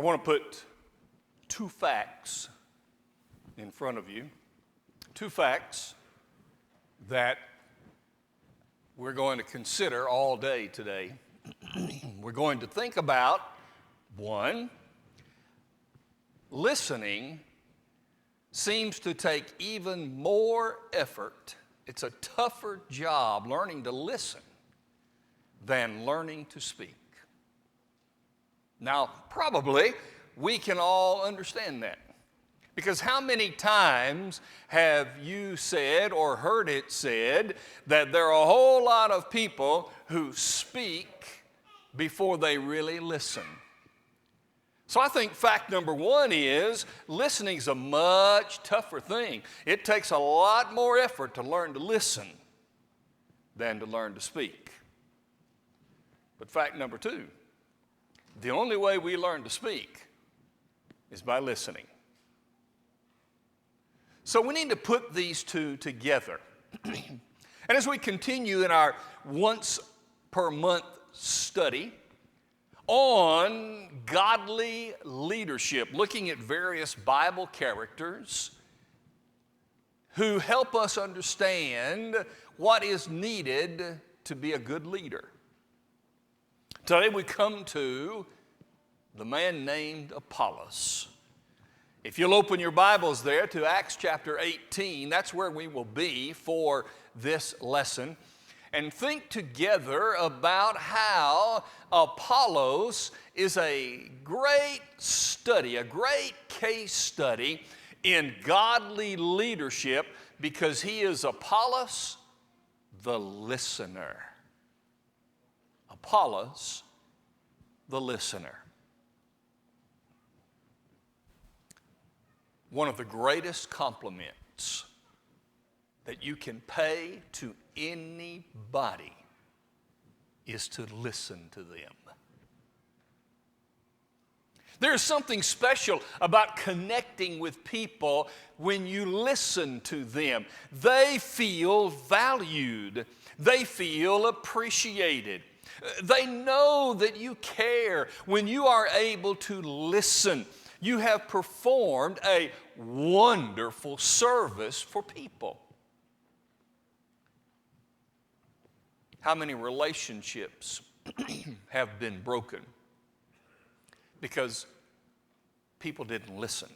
I want to put two facts in front of you. Two facts that we're going to consider all day today. We're going to think about, one, listening seems to take even more effort. It's a tougher job learning to listen than learning to speak. Now, probably we can all understand that. Because how many times have you said or heard it said that there are a whole lot of people who speak before they really listen? So I think fact number one is listening is a much tougher thing. It takes a lot more effort to learn to listen than to learn to speak. But fact number two, the only way we learn to speak is by listening. So we need to put these two together. And as we continue in our once per month study on godly leadership, looking at various Bible characters who help us understand what is needed to be a good leader. Today we come to the man named Apollos. If you'll open your Bibles there to Acts chapter 18, that's where we will be for this lesson. And think together about how Apollos is a great study, a great case study in godly leadership because he is Apollos the listener. Apollos the listener. One of the greatest compliments that you can pay to anybody is to listen to them. There's something special about connecting with people when you listen to them. They feel valued. They feel appreciated. They know that you care when you are able to listen. You have performed a wonderful service for people. How many relationships have been broken because people didn't listen?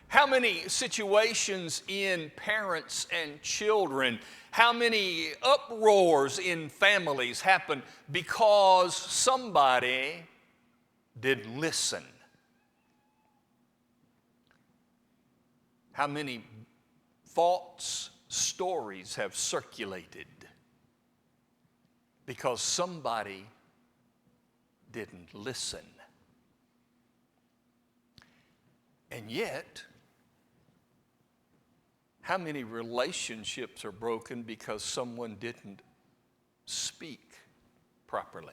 How many situations in parents and children, how many uproars in families happen because somebody didn't listen? How many false stories have circulated because somebody didn't listen? And yet, how many relationships are broken because someone didn't speak properly?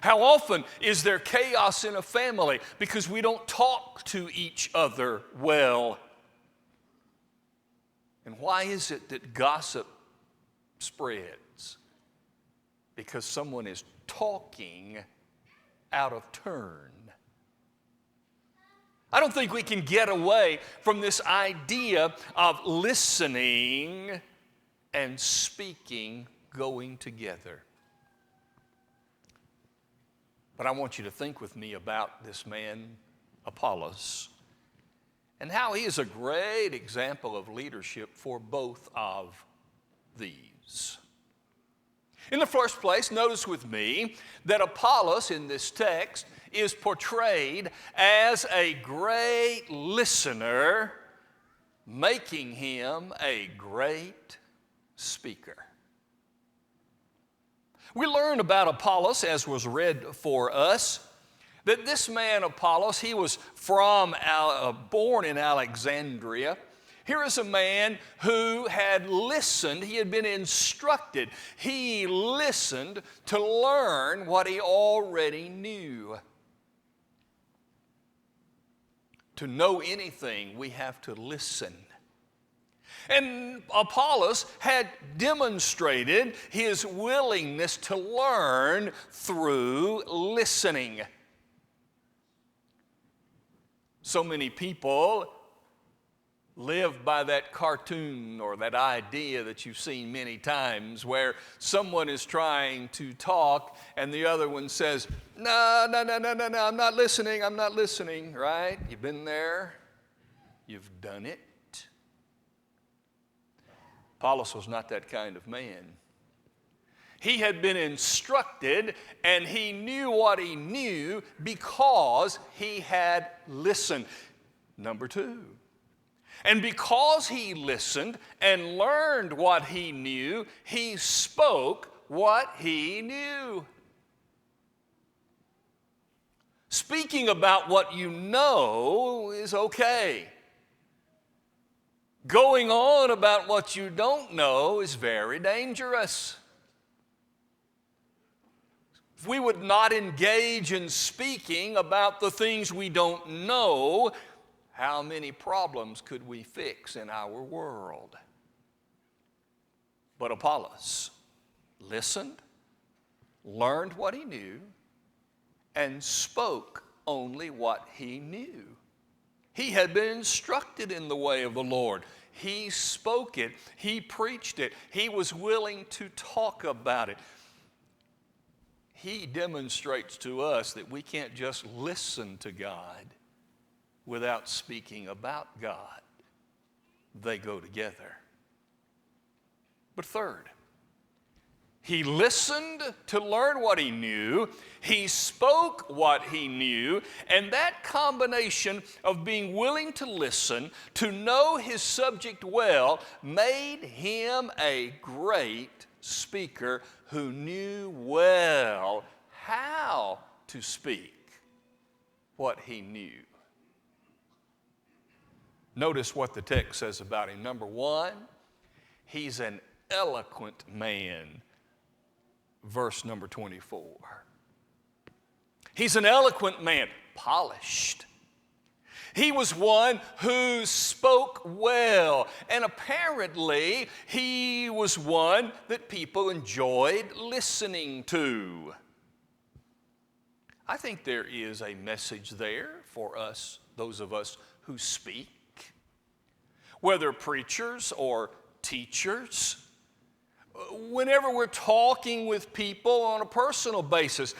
How often is there chaos in a family because we don't talk to each other well? And why is it that gossip spreads? Because someone is talking out of turn. I don't think we can get away from this idea of listening and speaking going together. But I want you to think with me about this man, Apollos, and how he is a great example of leadership for both of these. In the first place, notice with me that Apollos in this text is portrayed as a great listener, making him a great speaker. We learn about Apollos, as was read for us, that this man Apollos, he was born in Alexandria. Here is a man who had listened, he had been instructed. He listened to learn what he already knew. To know anything, we have to listen. And Apollos had demonstrated his willingness to learn through listening. So many people live by that cartoon or that idea that you've seen many times where someone is trying to talk and the other one says, no, I'm not listening, right? You've been there. You've done it. Apollos was not that kind of man. He had been instructed and he knew what he knew because he had listened. Number two. And because he listened and learned what he knew, he spoke what he knew. Speaking about what you know is okay. Going on about what you don't know is very dangerous. If we would not engage in speaking about the things we don't know, how many problems could we fix in our world? But Apollos listened, learned what he knew, and spoke only what he knew. He had been instructed in the way of the Lord. He spoke it. He preached it. He was willing to talk about it. He demonstrates to us that we can't just listen to God without speaking about God. They go together. But third, he listened to learn what he knew. He spoke what he knew. And that combination of being willing to listen, to know his subject well, made him a great speaker who knew well how to speak what he knew. Notice what the text says about him. Number one, he's an eloquent man. Verse number 24. He's an eloquent man, polished. He was one who spoke well, and apparently he was one that people enjoyed listening to. I think there is a message there for us, those of us who speak, whether preachers or teachers. Whenever we're talking with people on a personal basis,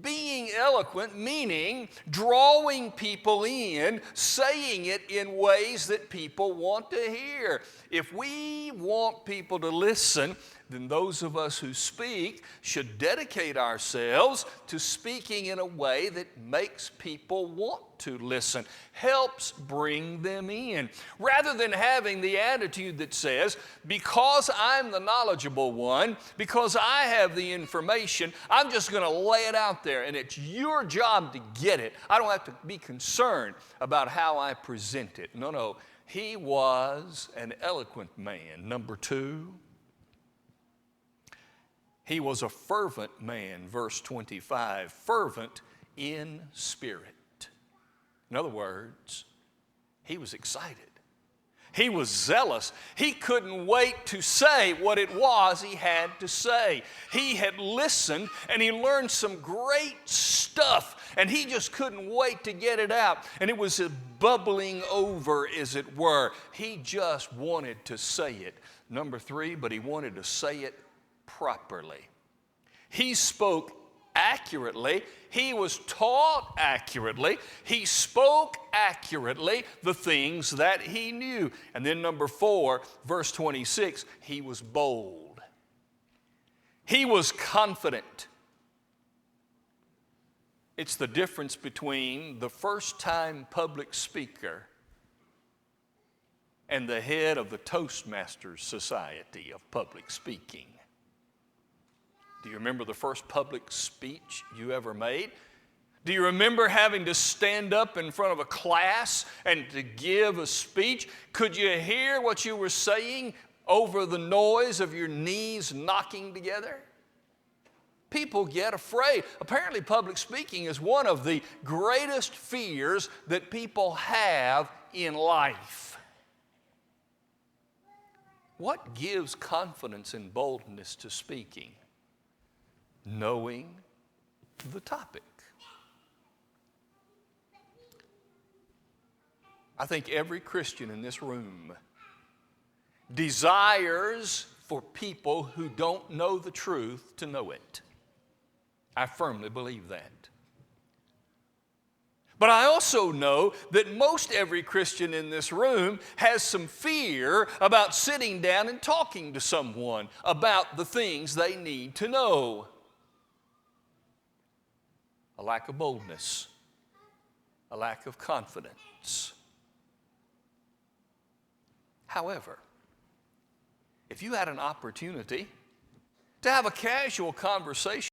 being eloquent, meaning drawing people in, saying it in ways that people want to hear. If we want people to listen, then those of us who speak should dedicate ourselves to speaking in a way that makes people want to listen, helps bring them in, rather than having the attitude that says, because I'm the knowledgeable one, because I have the information, I'm just going to lay it out there and it's your job to get it. I don't have to be concerned about how I present it. No, he was an eloquent man. Number two, he was a fervent man, verse 25, fervent in spirit. In other words, he was excited. He was zealous. He couldn't wait to say what it was he had to say. He had listened and he learned some great stuff and he just couldn't wait to get it out. And it was bubbling over, as it were. He just wanted to say it. Number three, but he wanted to say it properly. He spoke accurately. He was taught accurately. He spoke accurately the things that he knew. And then number four, verse 26, he was bold. He was confident. It's the difference between the first-time public speaker and the head of the Toastmasters Society of Public Speaking. Do you remember the first public speech you ever made? Do you remember having to stand up in front of a class and to give a speech? Could you hear what you were saying over the noise of your knees knocking together? People get afraid. Apparently, public speaking is one of the greatest fears that people have in life. What gives confidence and boldness to speaking? Knowing the topic. I think every Christian in this room desires for people who don't know the truth to know it. I firmly believe that. But I also know that most every Christian in this room has some fear about sitting down and talking to someone about the things they need to know. A lack of boldness, a lack of confidence. However, if you had an opportunity to have a casual conversation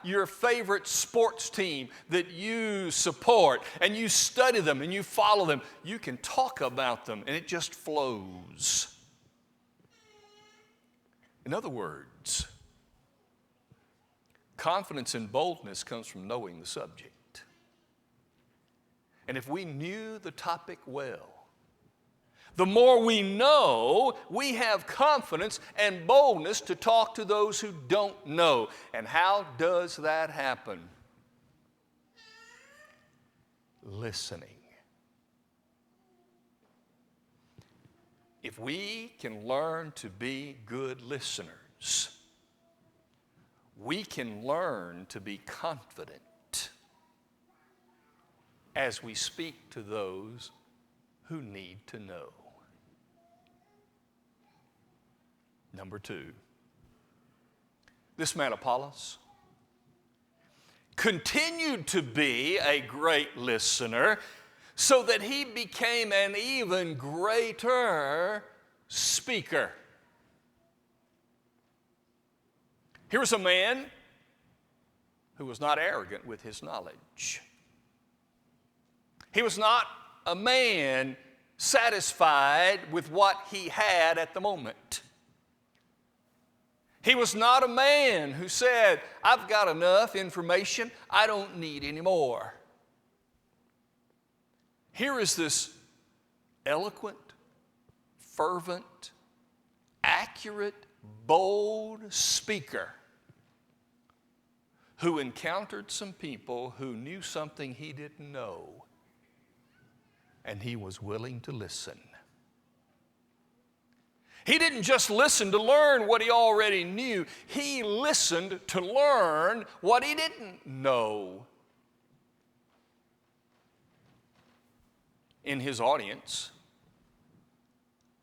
your favorite sports team that you support, and you study them and you follow them, you can talk about them and it just flows. In other words, confidence and boldness comes from knowing the subject. And if we knew the topic well, the more we know, we have confidence and boldness to talk to those who don't know. And how does that happen? Listening. If we can learn to be good listeners, we can learn to be confident as we speak to those who need to know. Number 2, this man Apollos continued to be a great listener so that he became an even greater speaker. Here was a man who was not arrogant with his knowledge. He was not a man satisfied with what he had at the moment. He was not a man who said, I've got enough information, I don't need any more. Here is this eloquent, fervent, accurate, bold speaker who encountered some people who knew something he didn't know, and he was willing to listen. He didn't just listen to learn what he already knew. He listened to learn what he didn't know. In his audience,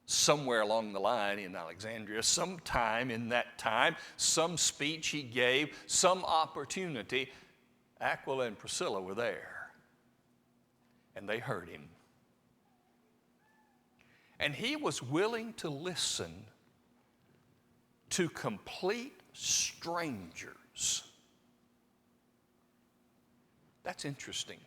somewhere along the line in Alexandria, sometime in that time, some speech he gave, some opportunity, Aquila and Priscilla were there. And they heard him. And he was willing to listen to complete strangers. That's interesting.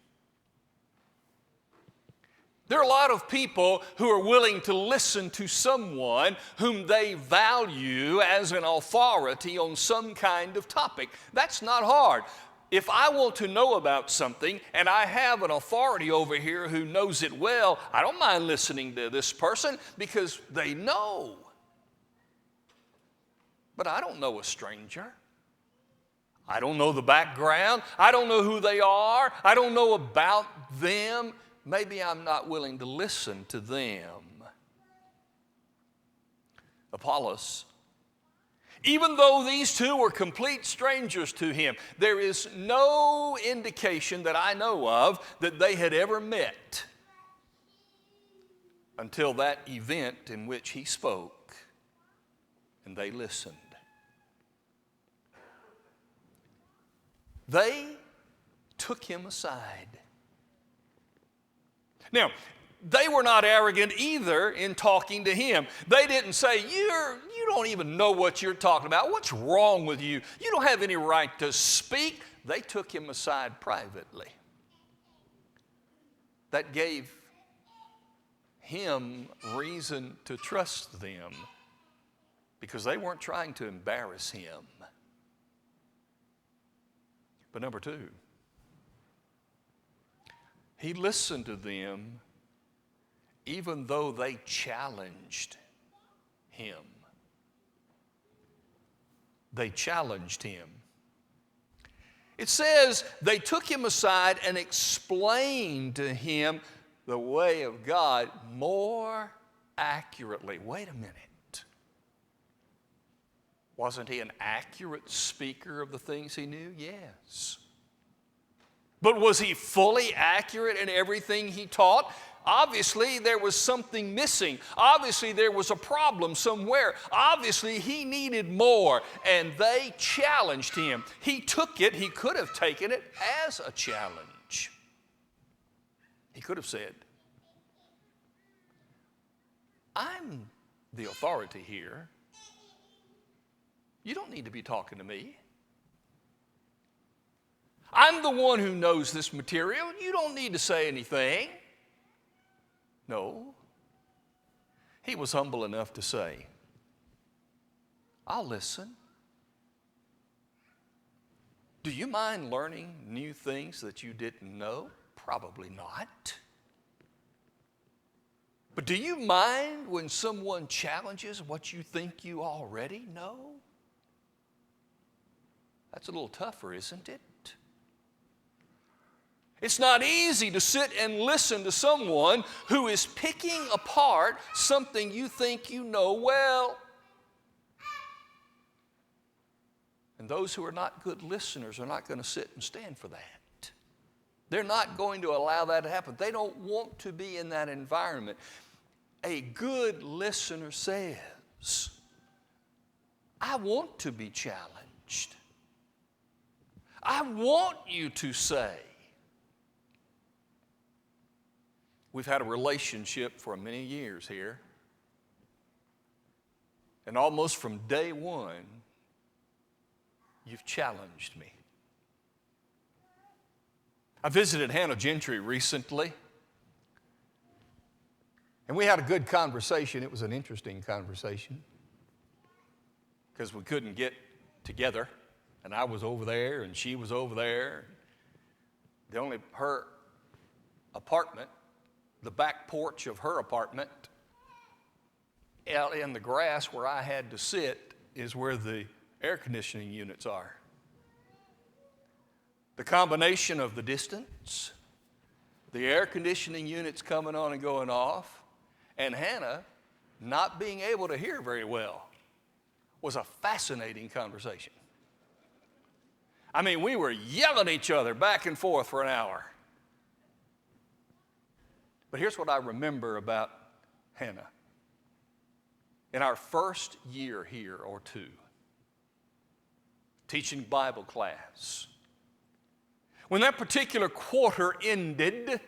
There are a lot of people who are willing to listen to someone whom they value as an authority on some kind of topic. That's not hard. If I want to know about something and I have an authority over here who knows it well, I don't mind listening to this person because they know. But I don't know a stranger. I don't know the background. I don't know who they are. I don't know about them. Maybe I'm not willing to listen to them. Apollos, even though these two were complete strangers to him, there is no indication that I know of that they had ever met until that event in which he spoke and they listened. They took him aside. Now, they were not arrogant either in talking to him. They didn't say, you don't even know what you're talking about. What's wrong with you? You don't have any right to speak. They took him aside privately. That gave him reason to trust them because they weren't trying to embarrass him. But number two, he listened to them even though they challenged him. They challenged him. It says they took him aside and explained to him the way of God more accurately. Wait a minute. Wasn't he an accurate speaker of the things he knew? Yes. But was he fully accurate in everything he taught? Obviously, there was something missing. Obviously, there was a problem somewhere. Obviously, he needed more, and they challenged him. He took it. He could have taken it as a challenge. He could have said, I'm the authority here. You don't need to be talking to me. I'm the one who knows this material. You don't need to say anything. No. He was humble enough to say, I'll listen. Do you mind learning new things that you didn't know? Probably not. But do you mind when someone challenges what you think you already know? That's a little tougher, isn't it? It's not easy to sit and listen to someone who is picking apart something you think you know well. And those who are not good listeners are not going to sit and stand for that. They're not going to allow that to happen. They don't want to be in that environment. A good listener says, I want to be challenged. I want you to say. We've had a relationship for many years here. And almost from day one, you've challenged me. I visited Hannah Gentry recently. And we had a good conversation. It was an interesting conversation. Because we couldn't get together. And I was over there and she was over there. Her apartment, the back porch of her apartment, out in the grass where I had to sit, is where the air conditioning units are. The combination of the distance, the air conditioning units coming on and going off, and Hannah not being able to hear very well was a fascinating conversation. I mean, we were yelling at each other back and forth for an hour. But here's what I remember about Hannah. In our first year here or two, teaching Bible class, when that particular quarter ended,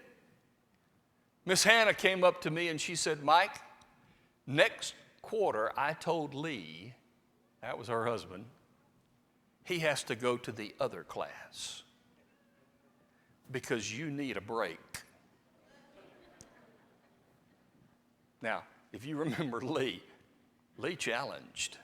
Miss Hannah came up to me and she said, Mike, next quarter I told Lee, that was her husband, he has to go to the other class because you need a break. Now, if you remember Lee challenged.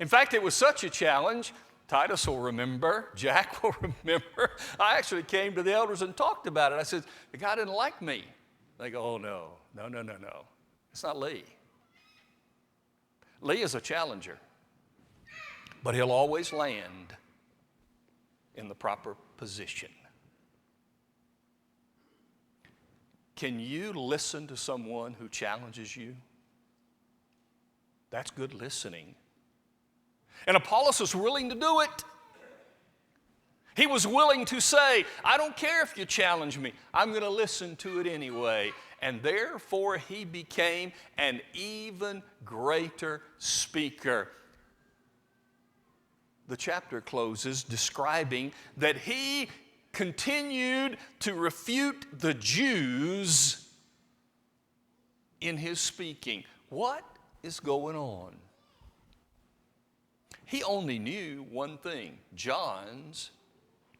In fact, it was such a challenge, Titus will remember, Jack will remember. I actually came to the elders and talked about it. I said, the guy didn't like me. They go, oh, no. It's not Lee. Lee is a challenger, but he'll always land in the proper position. Can you listen to someone who challenges you? That's good listening. And Apollos was willing to do it. He was willing to say, I don't care if you challenge me. I'm going to listen to it anyway. And therefore, he became an even greater speaker. The chapter closes describing that he continued to refute the Jews in his speaking. What is going on? He only knew one thing, John's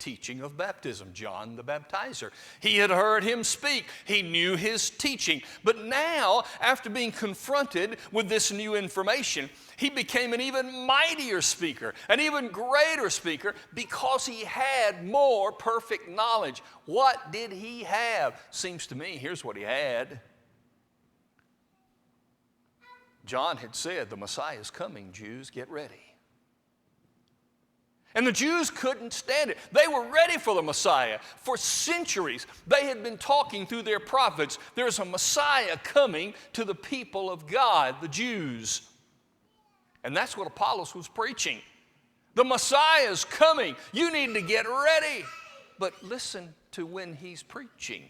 teaching of baptism, John the Baptizer. He had heard him speak. He knew his teaching. But now, after being confronted with this new information, he became an even mightier speaker, an even greater speaker, because he had more perfect knowledge. What did he have? Seems to me, here's what he had. John had said, the Messiah is coming, Jews, get ready. And the Jews couldn't stand it. They were ready for the Messiah. For centuries, they had been talking through their prophets, there's a Messiah coming to the people of God, the Jews. And that's what Apollos was preaching. The Messiah is coming. You need to get ready. But listen to when he's preaching.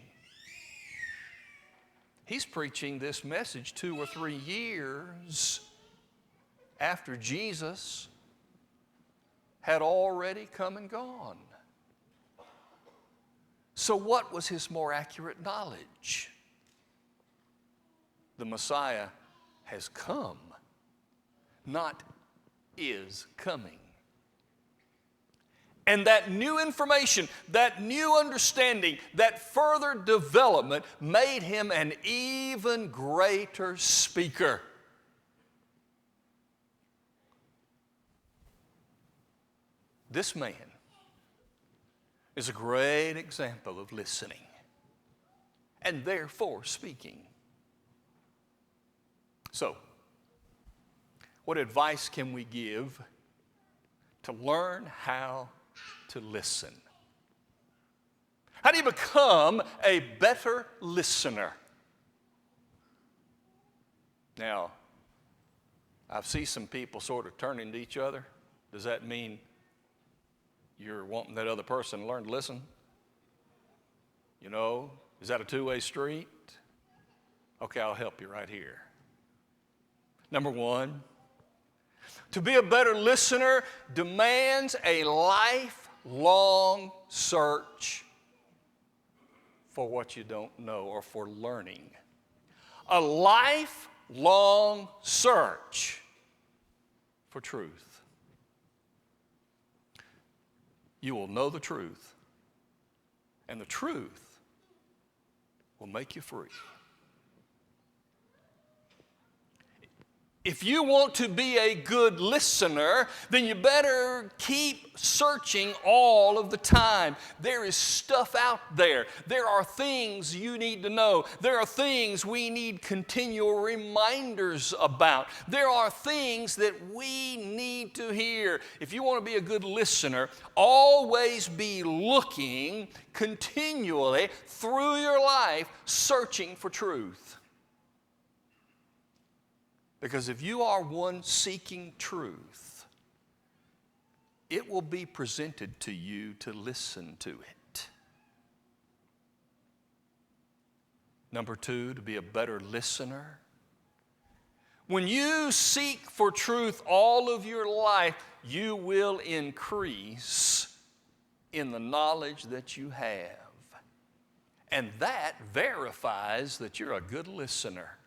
He's preaching this message 2 or 3 years after Jesus had already come and gone. So what was his more accurate knowledge? The Messiah has come, not is coming. And that new information, that new understanding, that further development made him an even greater speaker. This man is a great example of listening and therefore speaking. So, what advice can we give to learn how to listen? How do you become a better listener? Now, I see some people sort of turning to each other. Does that mean you're wanting that other person to learn to listen? You know, is that a two-way street? Okay, I'll help you right here. Number one, to be a better listener demands a lifelong search for what you don't know or for learning. A lifelong search for truth. You will know the truth, and the truth will make you free. If you want to be a good listener, then you better keep searching all of the time. There is stuff out there. There are things you need to know. There are things we need continual reminders about. There are things that we need to hear. If you want to be a good listener, always be looking continually through your life, searching for truth. Because if you are one seeking truth, it will be presented to you to listen to it. Number two, to be a better listener. When you seek for truth all of your life, you will increase in the knowledge that you have. And that verifies that you're a good listener.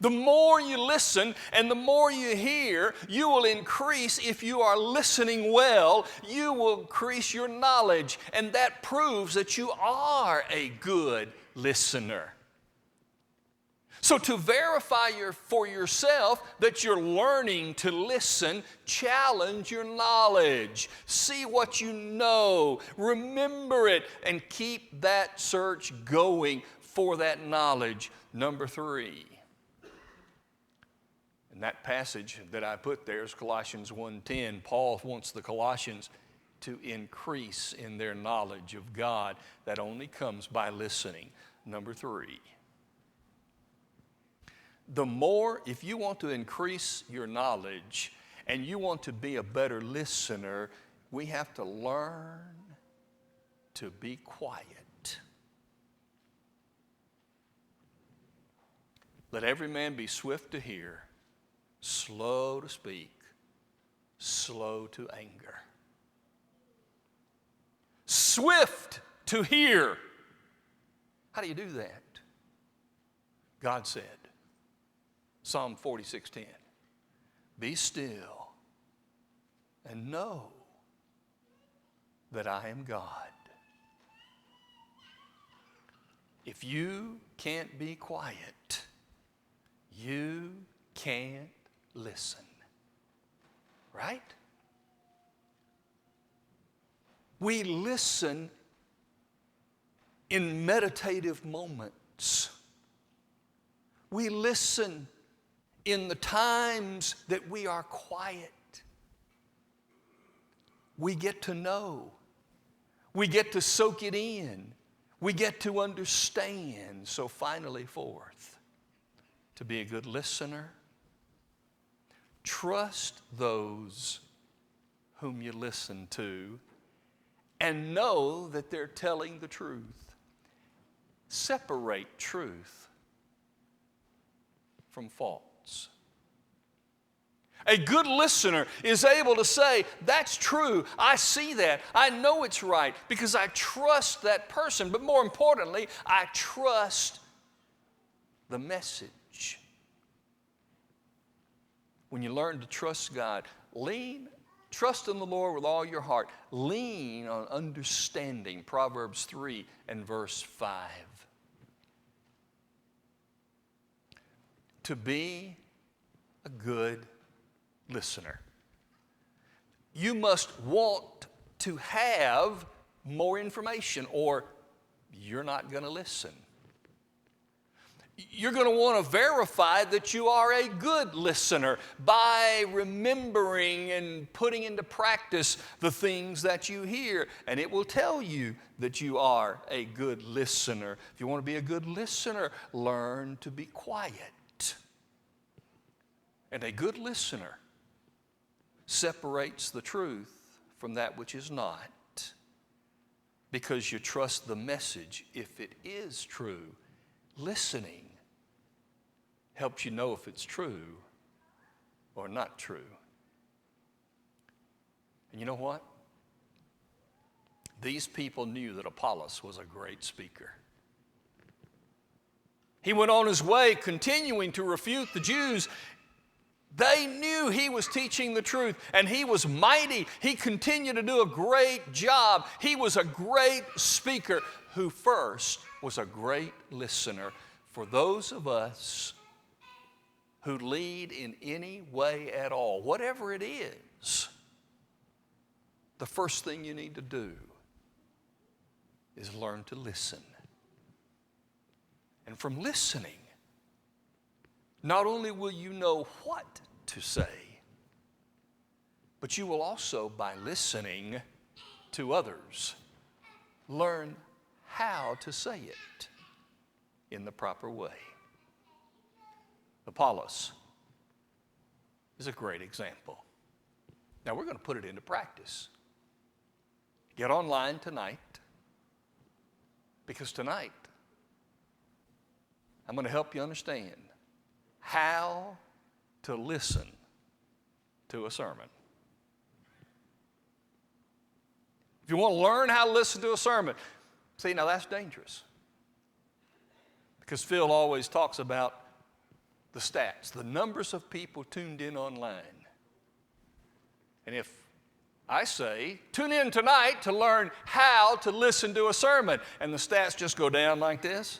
The more you listen and the more you hear, you will increase. If you are listening well, you will increase your knowledge, and that proves that you are a good listener. So to verify for yourself that you're learning to listen, challenge your knowledge. See what you know, remember it, and keep that search going for that knowledge. Number three. And that passage that I put there is Colossians 1:10. Paul wants the Colossians to increase in their knowledge of God. That only comes by listening. Number three. The more, if you want to increase your knowledge and you want to be a better listener, we have to learn to be quiet. Let every man be swift to hear, slow to speak, slow to anger. Swift to hear. How do you do that? God said, Psalm 46:10, be still and know that I am God. If you can't be quiet, you can't listen. Right? We listen in meditative moments. We listen in the times that we are quiet. We get to know. We get to soak it in. We get to understand. So finally, fourth, to be a good listener, trust those whom you listen to and know that they're telling the truth. Separate truth from false. A good listener is able to say, that's true, I see that, I know it's right, because I trust that person. But more importantly, I trust the message. When you learn to trust God, trust in the Lord with all your heart. Lean on understanding, Proverbs 3 and verse 5. To be a good listener, you must want to have more information, or you're not going to listen. You're going to want to verify that you are a good listener by remembering and putting into practice the things that you hear. And it will tell you that you are a good listener. If you want to be a good listener, learn to be quiet. And a good listener separates the truth from that which is not, because you trust the message if it is true. Listening helps you know if it's true or not true. And you know what? These people knew that Apollos was a great speaker. He went on his way continuing to refute the Jews. They knew he was teaching the truth, and he was mighty. He continued to do a great job. He was a great speaker who first was a great listener. For those of us who lead in any way at all, whatever it is, the first thing you need to do is learn to listen. And from listening, not only will you know what to say, but you will also, by listening to others, learn how to say it in the proper way. Apollos is a great example. Now we're going to put it into practice. Get online tonight, because tonight I'm going to help you understand how to listen to a sermon. If you want to learn how to listen to a sermon, see, now that's dangerous. Because Phil always talks about the stats, the numbers of people tuned in online. And if I say, tune in tonight to learn how to listen to a sermon, and the stats just go down like this,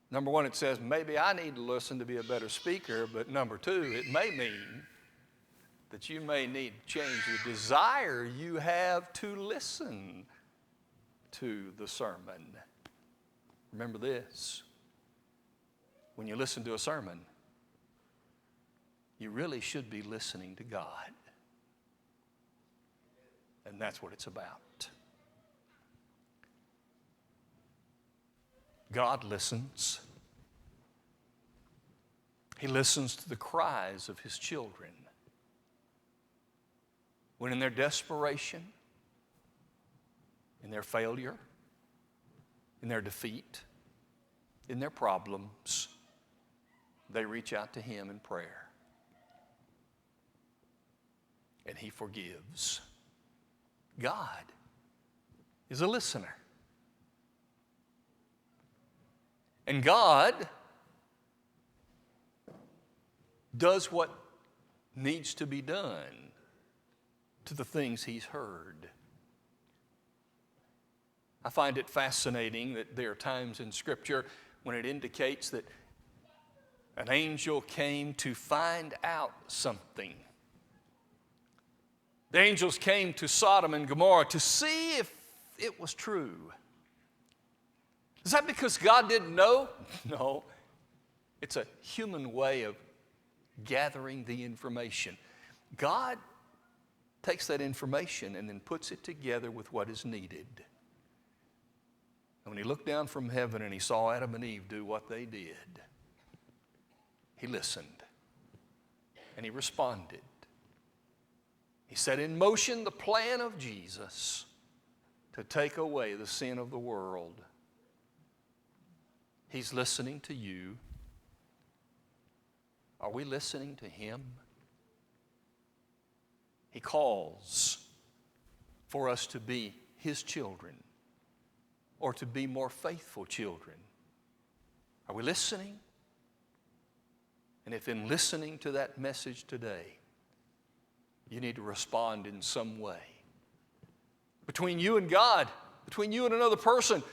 number one, it says, maybe I need to listen to be a better speaker, but number two, it may mean that you may need to change the desire you have to listen to the sermon. Remember this, when you listen to a sermon, you really should be listening to God. And that's what it's about. God listens. He listens to the cries of his children. When in their desperation, in their failure, in their defeat, in their problems, they reach out to him in prayer. And he forgives. God is a listener. And God does what needs to be done to the things he's heard. I find it fascinating that there are times in Scripture when it indicates that an angel came to find out something. The angels came to Sodom and Gomorrah to see if it was true. Is that because God didn't know? No. It's a human way of gathering the information. God takes that information and then puts it together with what is needed. And when he looked down from heaven and he saw Adam and Eve do what they did, he listened and he responded. He set in motion the plan of Jesus to take away the sin of the world. He's listening to you. Are we listening to him? He calls for us to be his children or to be more faithful children. Are we listening? And if in listening to that message today, you need to respond in some way. Between you and God, between you and another person,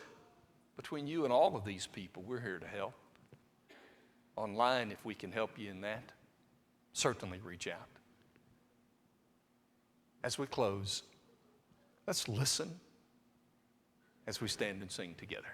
between you and all of these people, we're here to help. Online, if we can help you in that, certainly reach out. As we close, let's listen as we stand and sing together.